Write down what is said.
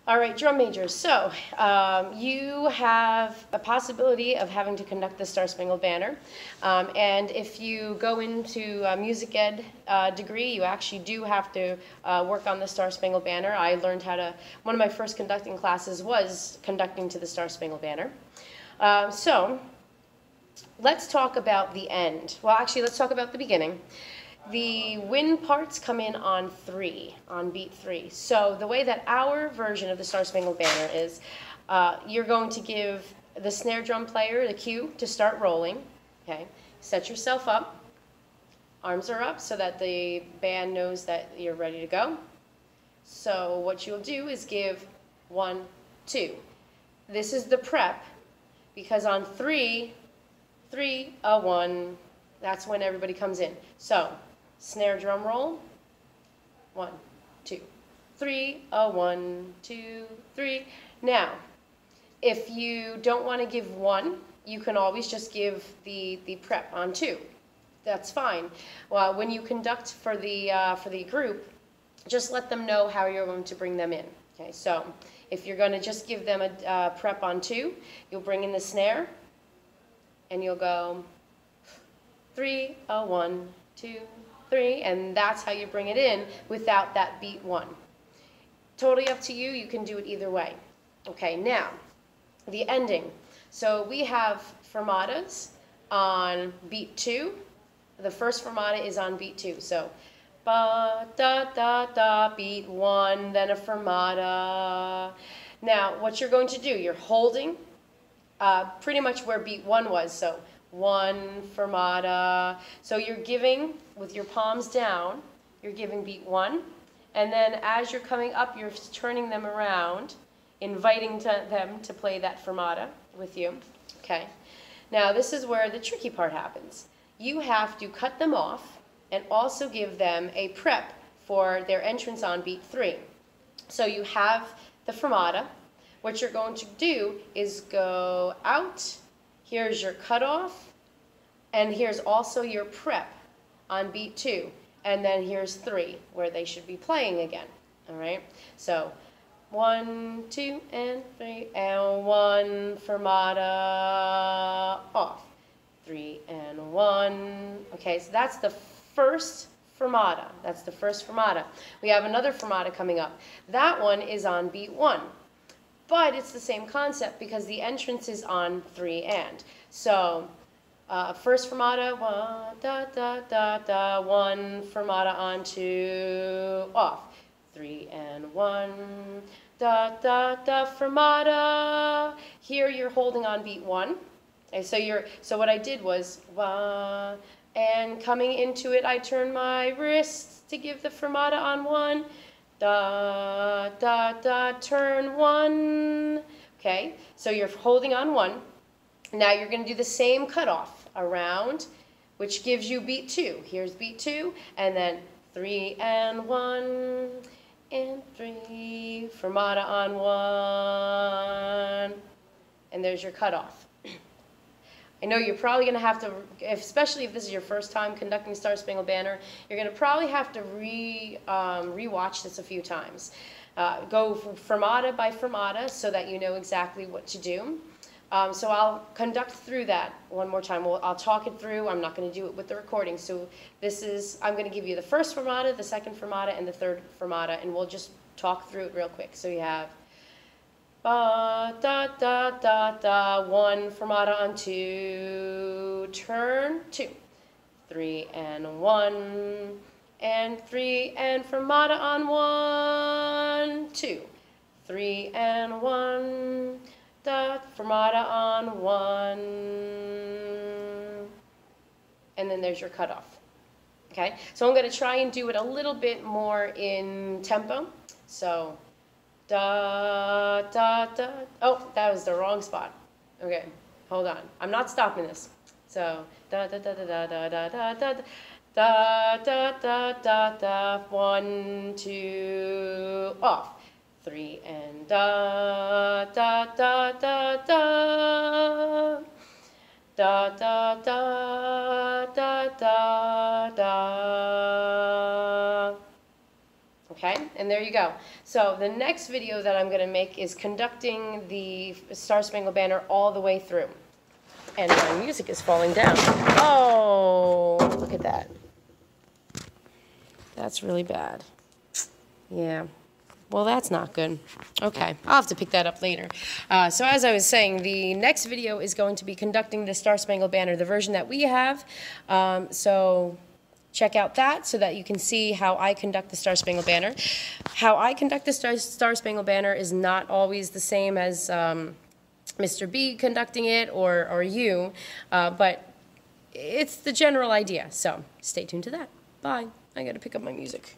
All right, drum majors. So you have a possibility of having to conduct the Star Spangled Banner. And if you go into a music ed degree, you actually do have to work on the Star Spangled Banner. I learned how to, one of my first conducting classes was conducting to the Star Spangled Banner. So let's talk about the end. Well, actually, let's talk about the beginning. The wind parts come in on beat 3. So the way that our version of the Star Spangled Banner is, you're going to give the snare drum player the cue to start rolling. Okay, set yourself up. Arms are up so that the band knows that you're ready to go. So what you'll do is give 1, 2. This is the prep, because on 3, 3, a 1, that's when everybody comes in. So snare drum roll, 1, 2, 3, a 1, 2, 3. Now, if you don't want to give 1, you can always just give the prep on 2. That's fine. Well, when you conduct for the group, just let them know how you're going to bring them in. Okay, so if you're going to just give them a prep on 2, you'll bring in the snare, and you'll go 3, a 1, 2, 3, and that's how you bring it in without that beat 1. Totally up to you. You can do it either way. Okay, now the ending. So we have fermatas on beat 2. The first fermata is on beat 2. So ba da da da, beat 1, then a fermata. Now what you're going to do, you're holding pretty much where beat 1 was. So 1 fermata. So you're giving with your palms down, you're giving beat 1, and then as you're coming up, you're turning them around, inviting them to play that fermata with you. Okay. Now this is where the tricky part happens. You have to cut them off and also give them a prep for their entrance on beat 3. So you have the fermata. What you're going to do is go out. Here's your cutoff, and here's also your prep on beat 2, and then here's 3, where they should be playing again. All right. So 1, 2, and 3, and 1 fermata off. 3 and 1. Okay, so that's the first fermata. That's the first fermata. We have another fermata coming up. That one is on beat 1. But it's the same concept because the entrance is on 3 and. So first fermata, 1, da, da, da, da, 1 fermata on 2, off. 3 and 1, da, da, da, fermata. Here you're holding on beat 1. Okay, so what I did was, and coming into it, I turn my wrists to give the fermata on 1. Da, da, da, turn 1. Okay, so you're holding on 1. Now you're going to do the same cutoff around, which gives you beat 2. Here's beat 2, and then 3 and 1, and 3, fermata on 1, and there's your cutoff. I know you're probably going to have to, especially if this is your first time conducting Star Spangled Banner, you're going to probably have to re-watch this a few times. Go fermata by fermata so that you know exactly what to do. So I'll conduct through that one more time. I'll talk it through. I'm not going to do it with the recording. So I'm going to give you the first fermata, the second fermata, and the third fermata, and we'll just talk through it real quick. So you have ba, da, da, da, da, 1 fermata on 2, turn 2, 3 and 1, and 3 and fermata on 1, 2, 3 and 1, da, fermata on 1, and then there's your cutoff. Okay, so I'm going to try and do it a little bit more in tempo. So da, da, da. Oh, that was the wrong spot. Okay, hold on. I'm not stopping this. So da, da, da, da, da, da, da, da, da, da, da, da, da, da, 1, 2, off. 3 and da, da, da, da, da. Da, da, da, da, da, da. Okay, and there you go. So the next video that I'm going to make is conducting the Star Spangled Banner all the way through. And my music is falling down. Oh, look at that. That's really bad. Yeah. Well, that's not good. Okay, I'll have to pick that up later. So as I was saying, the next video is going to be conducting the Star Spangled Banner, the version that we have. So check out that so that you can see how I conduct the Star Spangled Banner. How I conduct the Star Spangled Banner is not always the same as Mr. B conducting it or you, but it's the general idea. So stay tuned to that. Bye. I gotta pick up my music.